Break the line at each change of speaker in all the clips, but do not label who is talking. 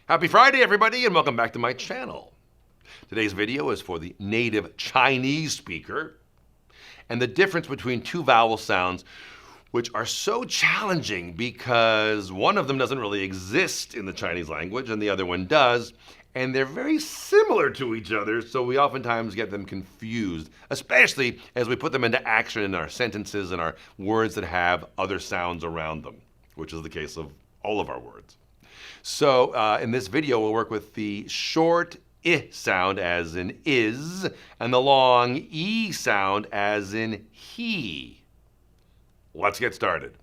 Happy Friday, everybody, and welcome back to my channel. Today's video is for the native Chinese speaker and the difference between two vowel sounds, which are so challenging because one of them doesn't really exist in the Chinese language and the other one does, and they're very similar to each other, so we oftentimes get them confused, especially as we put them into action in our sentences and our words that have other sounds around them, which is the case of all of our words. So in this video, we'll work with the short I sound as in is, and the long E sound as in he. Let's get started.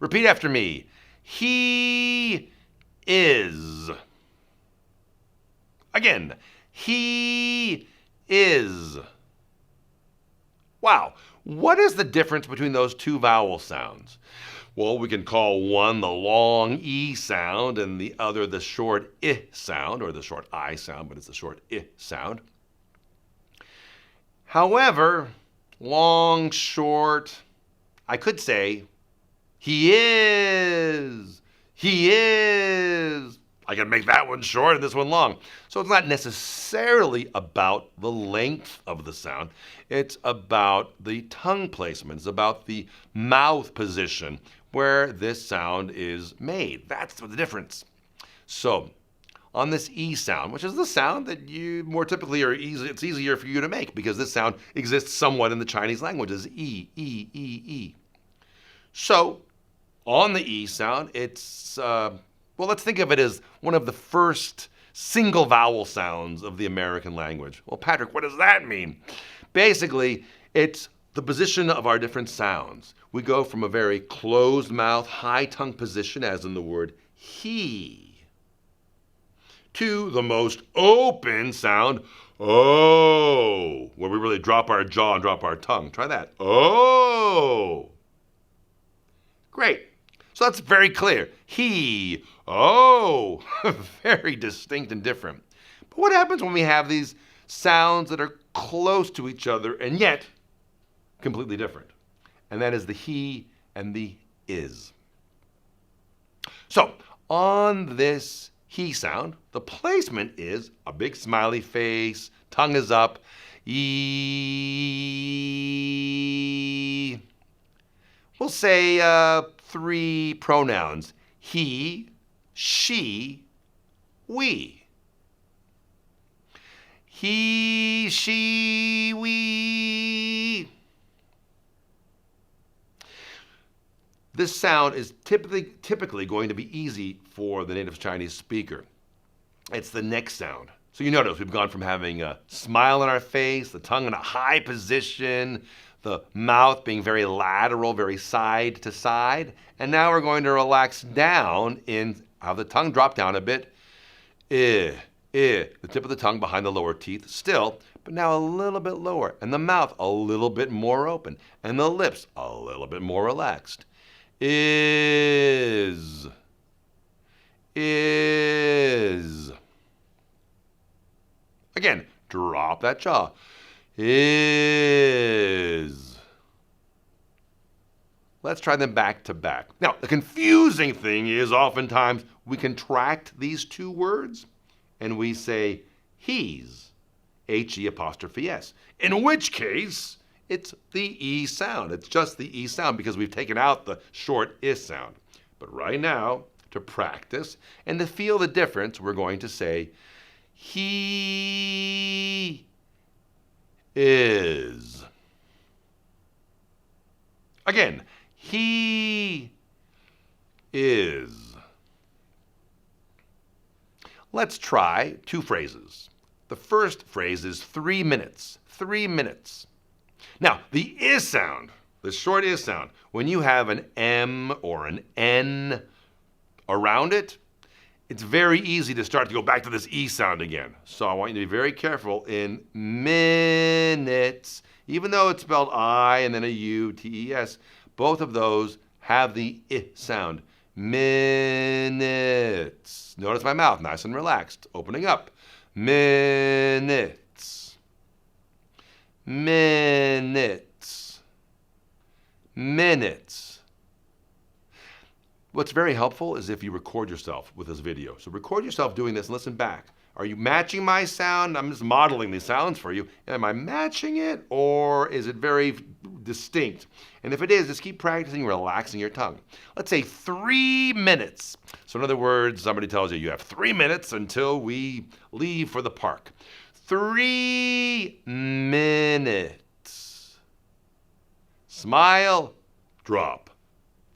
Repeat after me. He is. Again. He is. Wow. What is the difference between those two vowel sounds? Well, we can call one the long E sound and the other the short I sound, or the short I sound, but it's the short I sound. However, long, short, I could say, he is. He is. I can make that one short and this one long. So it's not necessarily about the length of the sound. It's about the tongue placement. It's about the mouth position where this sound is made. That's the difference. So on this E sound, which is the sound that you more typically it's easier for you to make because this sound exists somewhat in the Chinese language as E, E, E, E. So on the E sound, it's well, let's think of it as one of the first single vowel sounds of the American language. Well, Patrick, what does that mean? Basically, it's the position of our different sounds. We go from a very closed mouth, high tongue position, as in the word he, to the most open sound, oh, where we really drop our jaw and drop our tongue. Try that. Oh. Great. So that's very clear. He, oh, very distinct and different. But what happens when we have these sounds that are close to each other and yet completely different? And that is the he and the is. So on this he sound, the placement is a big smiley face, tongue is up, e. We'll say three pronouns: he, she, we. He, she, we. This sound is typically going to be easy for the native Chinese speaker. It's the next sound. So you notice we've gone from having a smile on our face, the tongue in a high position, the mouth being very lateral, very side to side, and now we're going to relax down in how the tongue dropped down a bit. The tip of the tongue behind the lower teeth still, but now a little bit lower, and the mouth a little bit more open, and the lips a little bit more relaxed. Is. Again, drop that jaw. Is. Let's try them back to back. Now, the confusing thing is oftentimes we contract these two words and we say he's, H-E apostrophe S, in which case it's the E sound. It's just the E sound because we've taken out the short I sound. But right now, to practice and to feel the difference, we're going to say he is. Again, he is. Let's try two phrases. The first phrase is 3 minutes. 3 minutes. Now, the is sound, the short is sound, when you have an M or an N around it, it's very easy to start to go back to this E sound again. So I want you to be very careful in minutes. Even though it's spelled I and then a U, T-E-S, both of those have the I sound. Minutes. Notice my mouth, nice and relaxed, opening up. Minutes. Minutes. Minutes. What's very helpful is if you record yourself with this video. So record yourself doing this and listen back. Are you matching my sound? I'm just modeling these sounds for you. Am I matching it, or is it very distinct? And if it is, just keep practicing relaxing your tongue. Let's say 3 minutes. So in other words, somebody tells you you have 3 minutes until we leave for the park. 3 minutes. Smile, drop.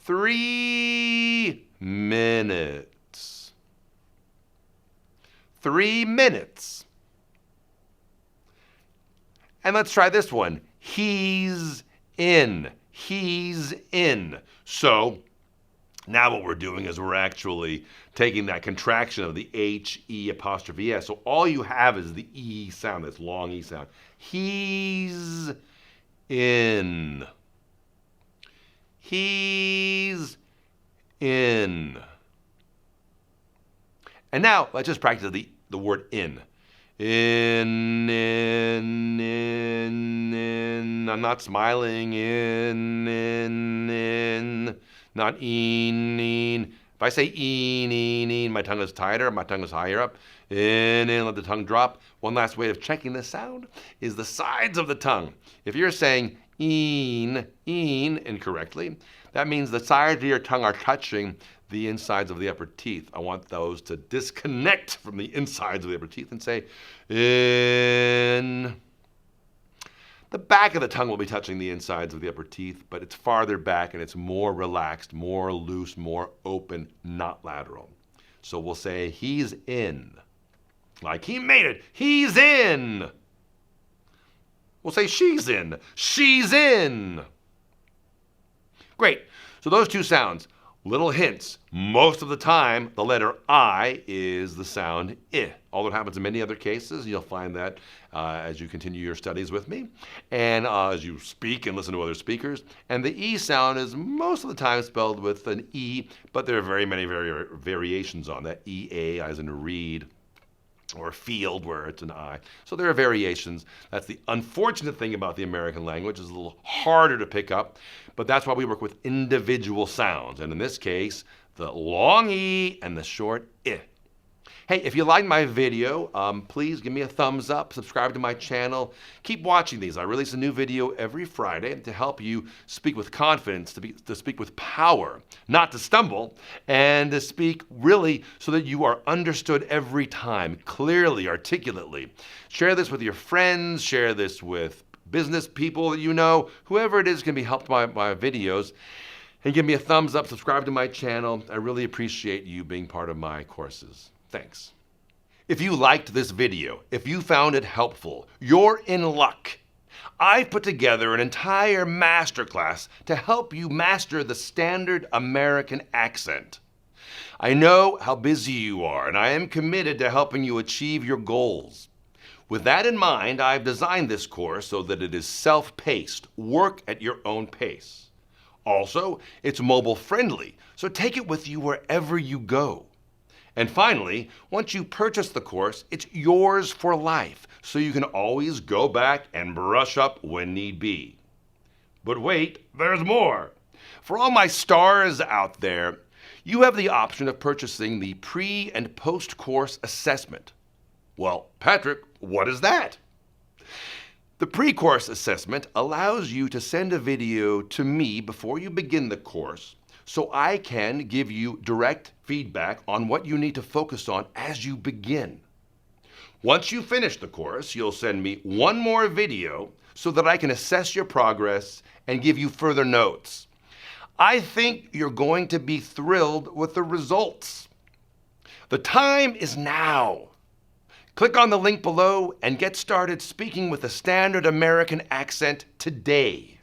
3 minutes. 3 minutes. And let's try this one. He's in. He's in. So now what we're doing is we're actually taking that contraction of the H-E apostrophe S. So all you have is the E sound, this long E sound. He's in. He's in. And now let's just practice the word in. In. I'm not smiling. In. Not een. If I say een, my tongue is tighter, my tongue is higher up. In, let the tongue drop. One last way of checking the sound is the sides of the tongue. If you're saying een incorrectly, that means the sides of your tongue are touching the insides of the upper teeth. I want those to disconnect from the insides of the upper teeth and say in. The back of the tongue will be touching the insides of the upper teeth, but it's farther back and it's more relaxed, more loose, more open, not lateral. So we'll say he's in. Like he made it. He's in. We'll say she's in. She's in. Great. So those two sounds, little hints. Most of the time, the letter I is the sound I. Although it happens in many other cases, you'll find that as you continue your studies with me, and as you speak and listen to other speakers. And the E sound is most of the time spelled with an E, but there are very many variations on that. E-A, as in read, or field, where it's an I. So there are variations. That's the unfortunate thing about the American language. It's a little harder to pick up, but that's why we work with individual sounds. And in this case, the long E and the short I. Hey, if you liked my video, please give me a thumbs up, subscribe to my channel. Keep watching these. I release a new video every Friday to help you speak with confidence, to speak with power, not to stumble, and to speak really so that you are understood every time, clearly, articulately. Share this with your friends, share this with business people that you know, whoever it is can be helped by my videos. And give me a thumbs up, subscribe to my channel. I really appreciate you being part of my courses. Thanks. If you liked this video, if you found it helpful, you're in luck. I put together an entire masterclass to help you master the standard American accent. I know how busy you are, and I am committed to helping you achieve your goals. With that in mind, I've designed this course so that it is self-paced, work at your own pace. Also, it's mobile-friendly, so take it with you wherever you go. And finally, once you purchase the course, it's yours for life, so you can always go back and brush up when need be. But wait, there's more. For all my stars out there, you have the option of purchasing the pre- and post-course assessment. Well, Patrick, what is that? The pre-course assessment allows you to send a video to me before you begin the course, so I can give you direct feedback on what you need to focus on as you begin. Once you finish the course, you'll send me one more video so that I can assess your progress and give you further notes. I think you're going to be thrilled with the results. The time is now. Click on the link below and get started speaking with a standard American accent today.